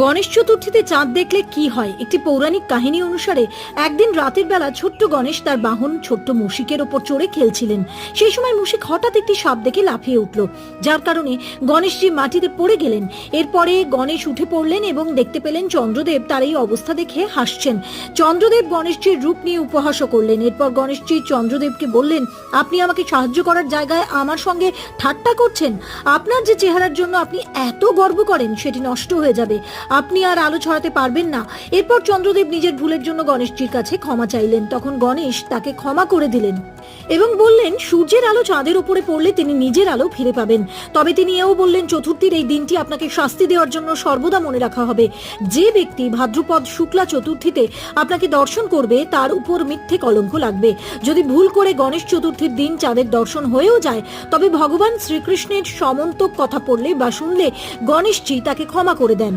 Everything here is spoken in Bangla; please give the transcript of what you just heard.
গণেশ চতুর্থীতে চাঁদ দেখলে কি হয়? একটি পৌরাণিক কাহিনী অনুসারে একদিন রাতের বেলা ছোট্ট গণেশ তার বাহন ছোট্ট মুশিকের ওপর চড়ে খেলছিলেন। সেই সময় মুশিক হঠাৎ একটি সাপ দেখে লাফিয়ে উঠল, যার কারণে গণেশজি মাটিতে পড়ে গেলেন। এরপরে গণেশ উঠে পড়লেন এবং দেখতে পেলেন চন্দ্রদেব তার এই অবস্থা দেখে হাসছেন। চন্দ্রদেব গণেশজির রূপ নিয়ে উপহাসও করলেন। এরপর গণেশজি চন্দ্রদেবকে বললেন, আপনি আমাকে সাহায্য করার জায়গায় আমার সঙ্গে ঠাট্টা করছেন। আপনার যে চেহারার জন্য আপনি এত গর্ব করেন সেটি নষ্ট হয়ে যাবে, আপনি আর আলো ছড়াতে পারবেন না। এরপর চন্দ্রদেব নিজের ভুলের জন্য গণেশজির কাছে ক্ষমা চাইলেন। তখন গণেশ তাকে ক্ষমা করে দিলেন এবং বললেন, সূর্যের আলো চাঁদের উপরে পড়লে তিনি নিজের আলো ফিরে পাবেন। তবে তিনি এও বললেন, চতুর্থীর এই দিনটি আপনাকে শাস্তি দেওয়ার জন্য সর্বদা মনে রাখা হবে। যে ব্যক্তি ভাদ্রপদ শুক্লা চতুর্থীতে আপনাকে দর্শন করবে তার উপর মিথ্যে কলঙ্ক লাগবে। যদি ভুল করে গণেশ চতুর্থীর দিন চাঁদের দর্শন হয়েও যায়, তবে ভগবান শ্রীকৃষ্ণের সমন্তক কথা পড়লে বা শুনলে গণেশজি তাকে ক্ষমা করে দেন।